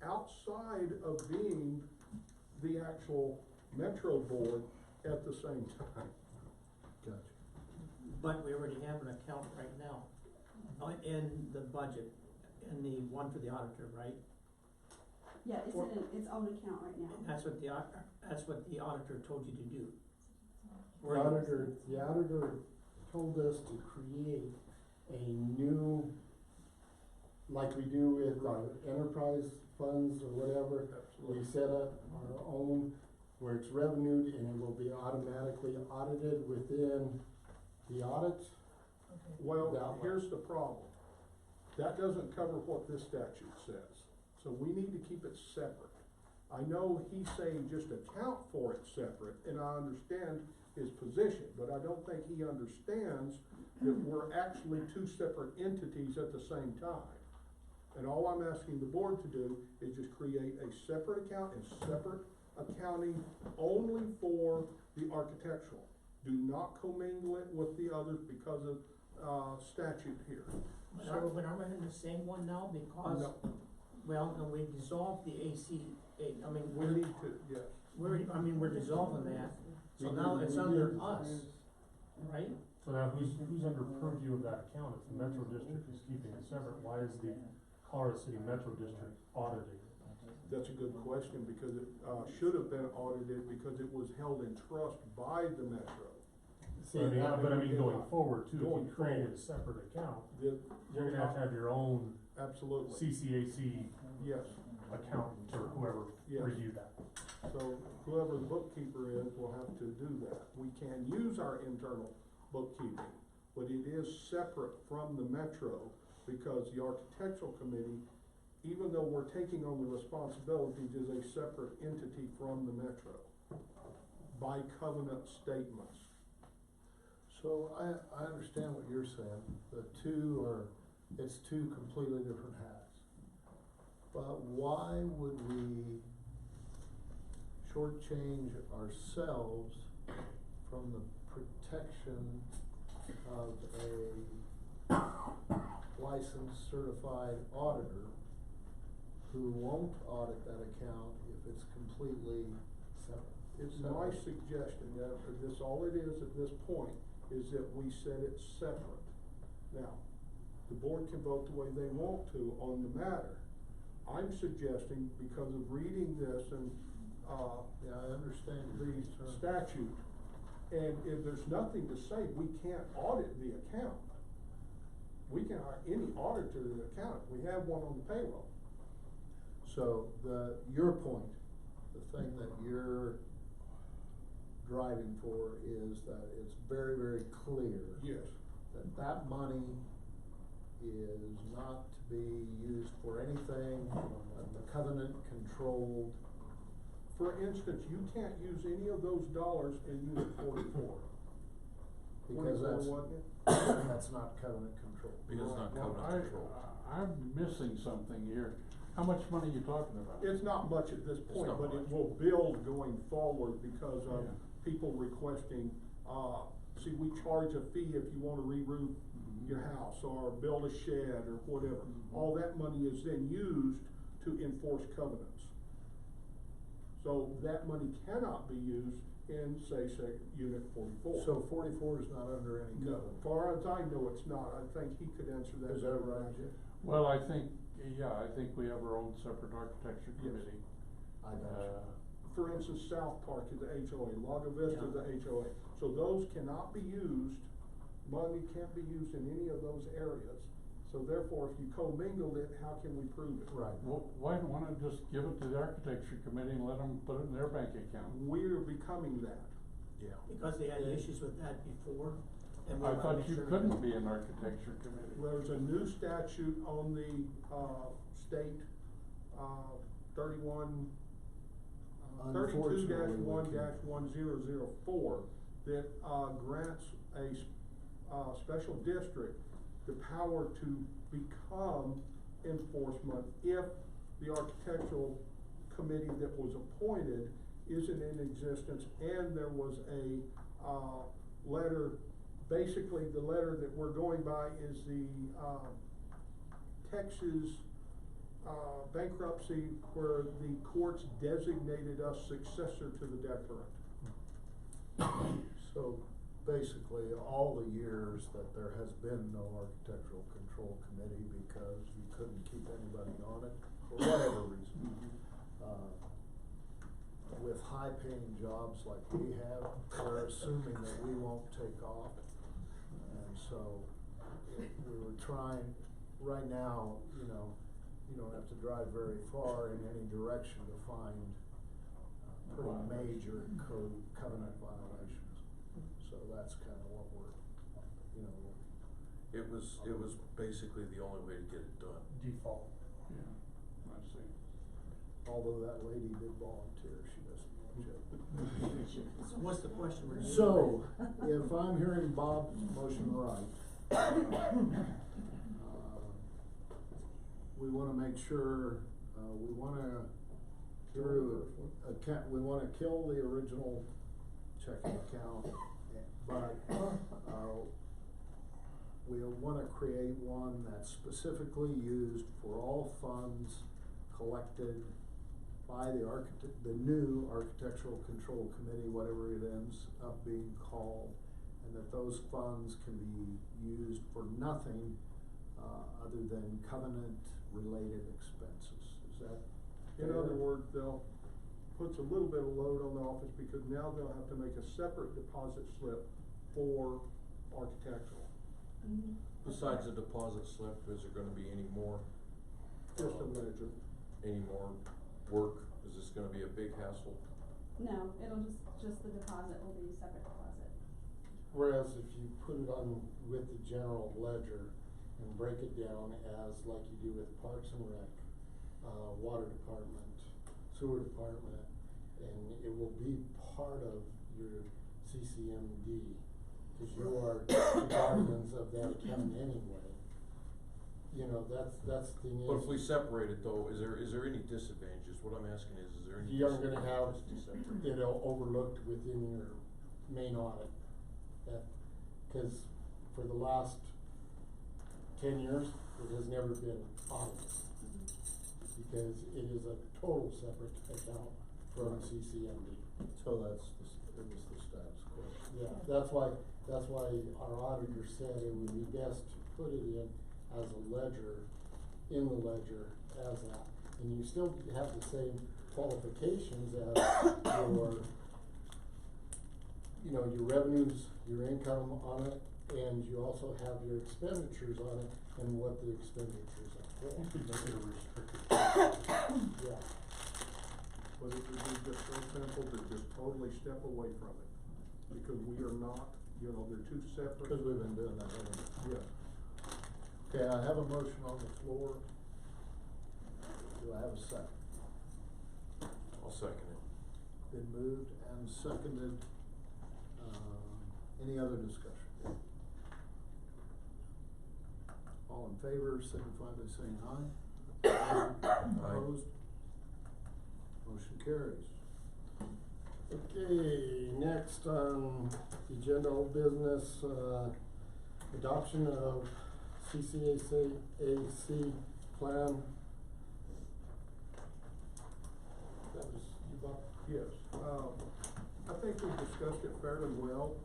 outside of being the actual Metro board at the same time. Gotcha. But we already have an account right now, in the budget, in the one for the auditor, right? Yeah, it's Or- in its own account right now. And that's what the auditor told you to do. The auditor told us to create a new, like we do with our enterprise funds or whatever. We Absolutely. set up our own where it's revenued and it will be automatically audited within the audit. Well, That way. here's the problem. That doesn't cover what this statute says, so we need to keep it separate. I know he's saying just account for it separate, and I understand his position, but I don't think he understands that we're actually two separate entities at the same time. And all I'm asking the board to do is just create a separate account and separate accounting only for the architectural. Do not commingle it with the others because of, statute here. But are we in the same one now, because, No, well, no, we dissolved the I mean, we need to, yes. we're dissolving that, so We now did- it's we under did- us, right? So now who's under purview of that account? If the Metro District is keeping it separate, why is the Colorado City Metro District auditing? That's a good question, because it, should have been audited because it was held in trust by the Metro. See, But I mean, Yeah. going forward too, Going if you create forward. a separate account, The- you're gonna have your own Absolutely, CCAC yes. accountant or whoever Yes. review that. So whoever the bookkeeper is will have to do that. We can use our internal bookkeeping, but it is separate from the Metro because the architectural committee, even though we're taking on the responsibilities, is a separate entity from the Metro by covenant statements. So I understand what you're saying. The two are, it's two completely different hats. But why would we shortchange ourselves from the protection of a licensed certified auditor who won't audit that account if it's completely separate? It's my suggestion that this, all it is at this point, is that we set it separate. Now, the board can vote the way they want to on the matter. I'm suggesting, because of reading this and, Yeah, I understand your the concern. statute, and if there's nothing to say, we can't audit the account. We can hire any auditor of the account, we have one on the payroll. So your point, the thing that you're driving for is that it's very, very clear Yes. that that money is not to be used for anything covenant controlled. For instance, you can't use any of those dollars in Unit 44. Because 44, that's, wasn't it? that's not covenant control. Because it's not Well, covenant control. I'm missing something here. How much money are you talking about? It's not much at this point, not but it much. will build going forward because of Yeah. people requesting, see, we charge a fee if you wanna re-roof Mhm. your house or build a shed or whatever. Mhm. All that money is then used to enforce covenants. So that money cannot be used in, say, Unit 44. So 44 is not under any No, covenant. far as I know, it's not. I think he could answer that. Is that right, Jim? Well, I think we have our own separate architecture Yes. committee. I got you. For instance, South Park is the HOA, Lago Vista is the HOA. So those cannot be used, money can't be used in any of those areas. So therefore, if you commingle it, how can we prove it? Right. Well, why don't we just give it to the architecture committee and let them put it in their bank account? We're becoming that. Yeah. Because they had issues with that before, and we I wanna thought make you sure couldn't that- be an architecture committee. There's a new statute on the, state, 31, Unfortunately, we 32-1-1004 that, grants a, special district the power to become enforcement if the architectural committee that was appointed isn't in existence and there was a, letter, basically the letter that we're going by is the, Texas bankruptcy where the courts designated us successor to the declarant. So basically, all the years that there has been no architectural control committee because you couldn't keep anybody on it, for whatever reason. With high-paying jobs like we have, they're assuming that we won't take off. And so, we were trying, right now, you know, you don't have to drive very far in any direction to find pretty major code covenant violations. So that's kinda what we're, you know, It was basically the only way to get it done. Default. Yeah, I see. although that lady did volunteer, she doesn't want to. So what's the question we're doing? So, if I'm hearing Bob's motion right, we wanna make sure, we wanna, we wanna kill the original checking account, but, we wanna create one that's specifically used for all funds collected by the new Architectural Control Committee, whatever it ends up being called, and that those funds can be used for nothing, other than covenant-related expenses. Is that In fair? other words, puts a little bit of load on the office because now they'll have to make a separate deposit slip for architectural. Mhm. Besides the deposit slip, is there gonna be any more, Just a ledger. any more work? Is this gonna be a big hassle? No, it'll just the deposit will be a separate deposit. Whereas if you put it on with the general ledger and break it down as like you do with Parks and Rec, water department, sewer department, and it will be part of your CCMD, cause you are the guardians of that account anyway. You know, that's the thing is. But if we separate it though, is there any disadvantages? What I'm asking is there any You aren't gonna have disadvantages to separate? it overlooked within your main audit. That, cause for the last 10 years, it has never been audited. Because it is a total separate account from CCMD. So it was the status quo. Yeah, that's why our auditor said it would be best to put it in as a ledger, in the ledger as that. And you still have the same qualifications as your, you know, your revenues, your income on it, and you also have your expenditures on it and what the expenditures are for. You could make it a restricted. Yeah, But it would be just so simple to just totally step away from it. Because we are not, you know, they're two separate. Because we've been doing that, haven't we? Yes. Okay, I have a motion on the floor. Do I have a second? I'll second it. Been moved and seconded. Any other discussion? All in favor, signify by saying aye. Opposed? Motion carries. okay, next on the agenda, old business, adoption of CCAC plan. That was you, Bob? Yes, I think we discussed it fairly well.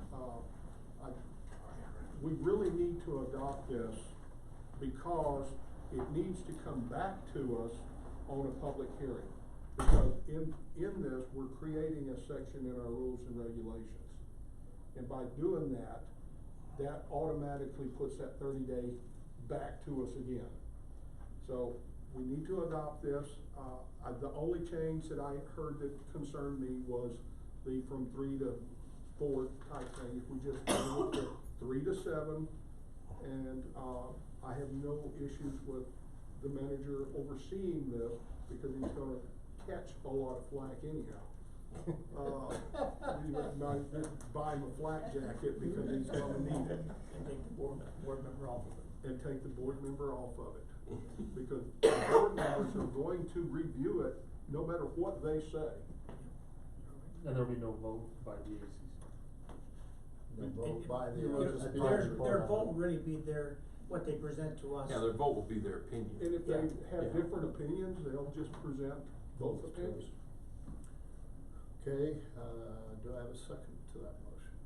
We really need to adopt this because it needs to come back to us on a public hearing. Because in this, we're creating a section in our rules and regulations. And by doing that, that automatically puts that 30-day back to us again. So we need to adopt this. The only change that I heard that concerned me was the from 3 to 4 type thing. If we just go to 3 to 7, and I have no issues with the manager overseeing this because he's gonna catch a lot of flack anyhow. You might buy him a flak jacket because he's gonna need it. And take the board member off of it. And take the board member off of it. Because the board members are going to review it no matter what they say. And there'll be no vote by the ACC. No vote by the. You know, just be Their report on vote it. will really be their what they present to us. Yeah, their vote will be their opinion. And if they have Yeah. different opinions, they'll just present both opinions. Okay, do I have a second to that motion?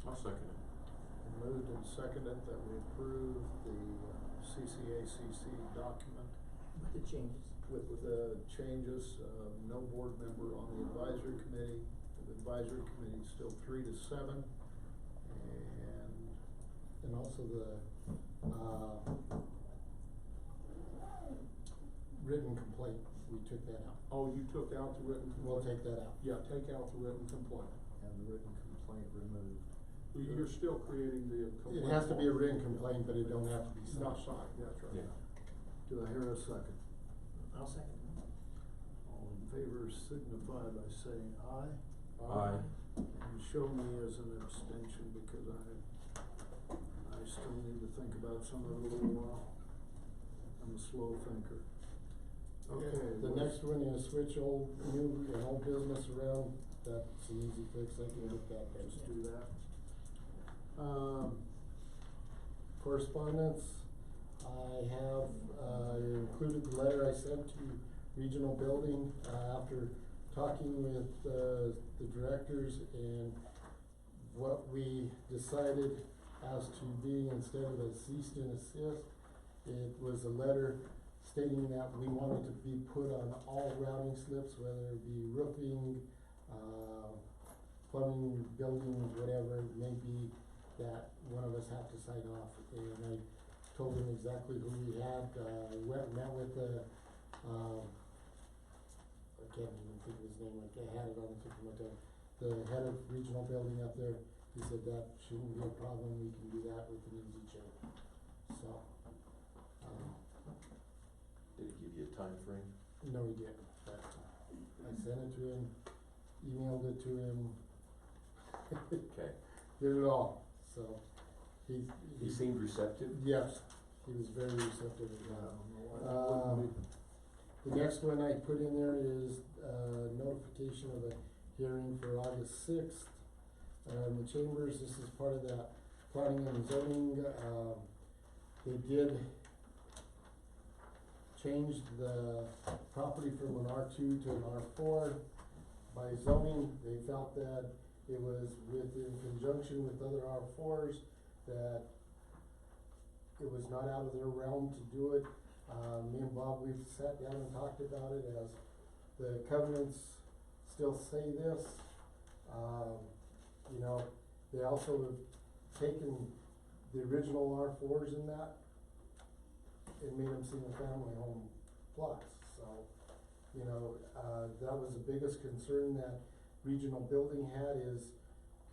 I'll second it. Moved and seconded that we approve the CCACC document With the changes. with the changes of no board member on the advisory committee. The advisory committee is still 3-7, And also the, written complaint, we took that out. Oh, you took out the written We'll complaint? take that out. Yeah, take out the written complaint. and the written complaint removed. You're still creating the It complaint. has to be a written complaint, but it don't have to be signed. Not signed, that's right. Yeah. Do I hear a second? I'll second. All in favor signify by saying aye. Aye. And show me as an abstention because I still need to think about some of it a little while. I'm a slow thinker. Okay. The next one is switch new and old business around, that's an easy fix, I can get that done. Let's do that. Correspondence, I have, included the letter I sent to Regional Building, after talking with, the directors, and what we decided as to be, instead of a cease and assist, it was a letter stating that we wanted to be put on all routing slips, whether it be roofing, plumbing, building, whatever it may be, that one of us have to sign off. And I told them exactly who we had, went and met with the, I can't even think of his name, I had it on the tip of my tongue, the head of regional building up there. He said that shouldn't be a problem, we can do that with an easy change. So, Did he give you a time frame? no, he didn't, but I sent it to him, emailed it to him, Okay. did it all, so he. He seemed receptive? Yes, he was very receptive I of that. don't know why that wouldn't be. The next one I put in there is, notification of a hearing for August 6th. In the chambers, this is part of that planning and zoning, they did change the property from an R2 to an R4. By zoning, they felt that it was in conjunction with other R4s, that it was not out of their realm to do it. Me and Bob, we've sat down and talked about it, as the covenants still say this. You know, they also have taken the original R4s in that and made them single family home plots, so, you know, that was the biggest concern that regional building had is,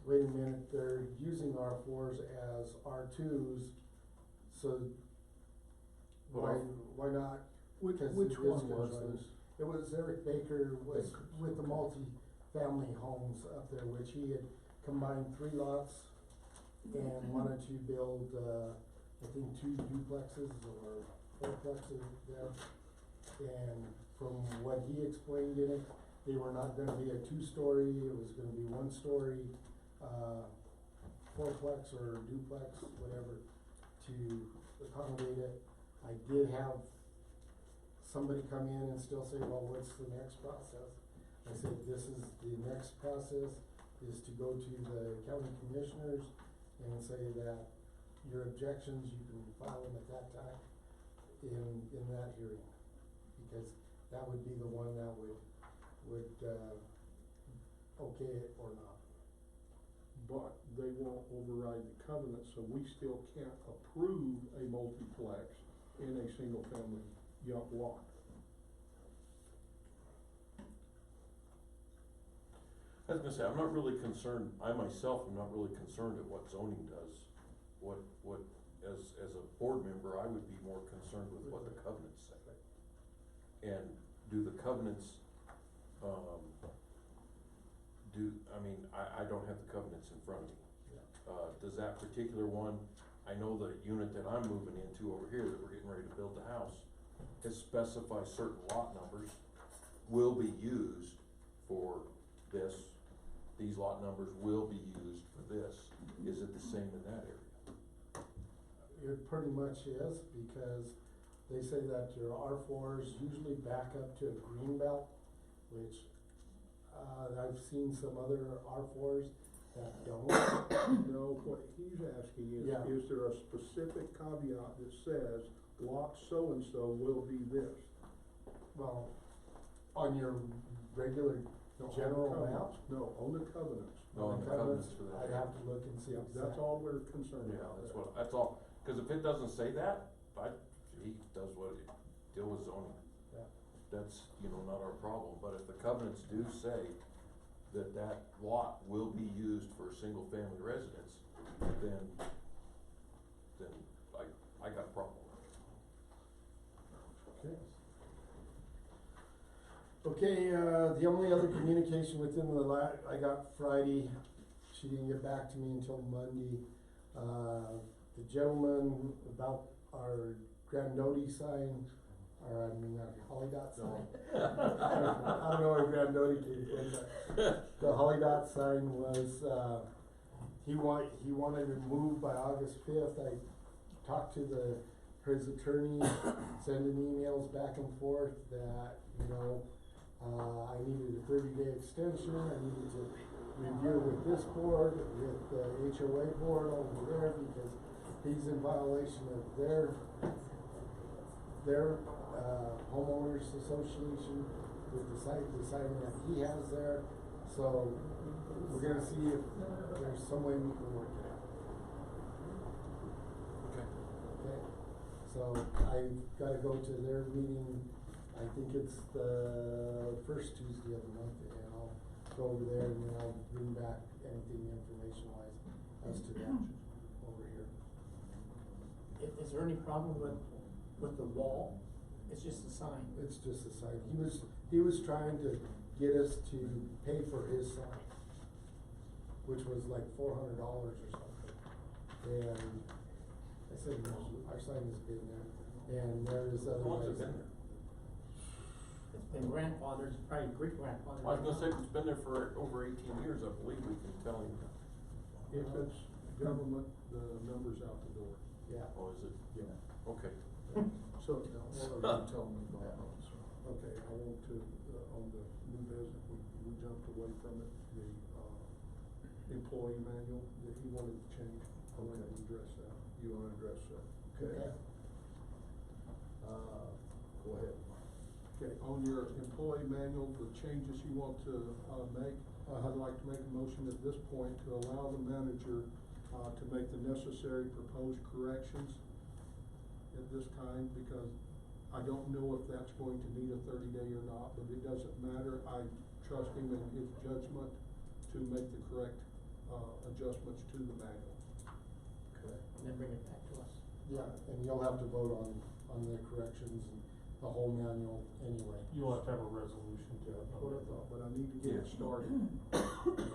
wait a minute, they're using R4s as R2s, so why not? Which Because one it is was conjoined. this? It was Eric Baker was with the multi-family homes up there, which he had combined 3 lots and wanted to build, I think 2 duplexes or 4plexes there. And from what he explained in it, they were not gonna be a 2-story, it was gonna be 1-story, 4plex or duplex, whatever, to accommodate it. I did have somebody come in and still say, well, what's the next process? I said, this is, the next process is to go to the county commissioners and say that your objections, you can file them at that time in that hearing. Because that would be the one that would okay it or not. But they won't override the covenant, so we still can't approve a multiplex in a single family lot. I was gonna say, I'm not really concerned, I myself am not really concerned at what zoning does. What, as a board member, I would be more concerned with what the covenants say. And do the covenants, I don't have the covenants in front of me. Does that particular one, I know the unit that I'm moving into over here, that we're getting ready to build the house, it specifies certain lot numbers will be used for this. These lot numbers will be used for this. Is it the same in that area? it pretty much is, because they say that your R4s usually back up to a green belt, which, I've seen some other R4s that don't. No, what he's asking Yeah. is there a specific caveat that says lot so-and-so will be this? Well, on your regular No, on the general map? covenants. No, on the covenants. No, on the covenants for that. I'd have to look and see Yeah, exactly. that's all we're concerned Yeah, about. that's all, cause if it doesn't say that, he does deal with zoning. Yeah. That's, not our problem, but if the covenants do say that lot will be used for single-family residence, then I got a problem. Okay. Okay, the only other communication within I got Friday, she didn't get back to me until Monday. The gentleman about our Grandoti sign, our Holly Dot sign. I don't know where Grandoti came from, but the Holly Dot sign was, he wanted it moved by August 5th. I talked to his attorney, sending emails back and forth that, I needed a 30-day extension, I needed to review with this board, with the HOA board over there, because he's in violation of their homeowners association with the sign that he has there. So we're gonna see if there's some way we can work it out. Okay, so I've gotta go to their meeting, I think it's the first Tuesday of the month, and I'll go over there and then I'll bring back anything information-wise as to that over here. Is there any problem with the wall? It's just a sign. It's just a sign, he was trying to get us to pay for his sign, which was like $400 or something. And I said, no, our sign has been there, and there is How long's it otherwise. been there? It's been grandfathered, it's probably great-grandfathered. I was gonna say, if it's been there for over 18 years, I believe we can tell him. If it's government, the number's out the door. Yeah. Oh, is it? Yeah. Okay. So, What are you telling me about those? okay, I want to, on the new business, we jumped away from it, the, employee manual that he wanted to change. I wanted to address that. You wanna address that? Okay. Go ahead. Okay, on your employee manual, the changes you want to, make, I'd like to make a motion at this point to allow the manager, to make the necessary proposed corrections at this time, because I don't know if that's going to need a 30-day or not, but it doesn't matter. I trust him in his judgment to make the correct, adjustments to the manual. Okay. And then bring it back to us. Yeah, and you'll have to vote on the corrections and the whole manual anyway. You'll have to have a resolution to. That's what I thought, but I need to get it Yeah. started.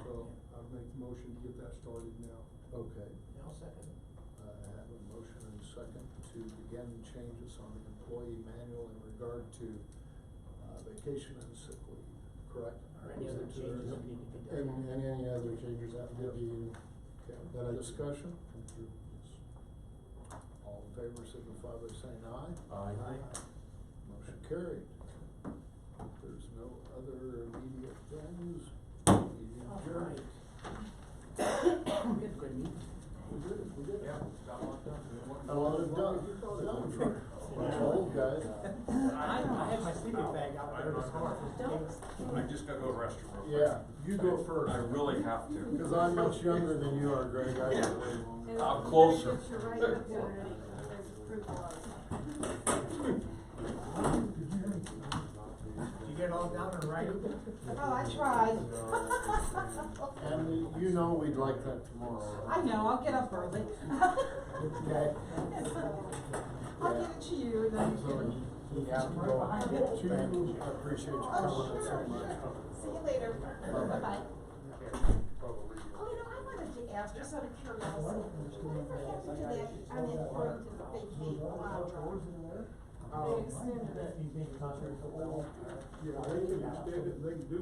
So I'll make the motion to get that started now. Okay. Yeah, I'll second it. I have a motion and a second to begin changes on the employee manual in regard to vacation and sick leave, correct? Or any other changes that need to be done. And any other changes that would be, Okay, that I. discussion? Come through. All in favor signify by saying aye. Aye. Motion carried. If there's no other immediate things, meeting adjourned. Good meeting. We did. Yeah, got a lot done. A lot of done for old guys. I had my sleeping bag out there this morning. I just gotta go to the restroom real quick. Yeah, you go first. I really have to. Cause I'm much younger than you are, Greg. I Yeah. can- I'm closer. Did you get it all down in writing? Oh, I tried. And you know we'd like that tomorrow. I know, I'll get up early. Okay. I'll get it to you and then you So can. you have to go. Thank you. I appreciate you coming in so much. See you later. Bye-bye. Probably. Oh, I wanted to ask, just out of curiosity, whatever happened to that, I mean, going to the vacate lounge? They extended it. You think concerts will? Yeah, they can extend it, they can do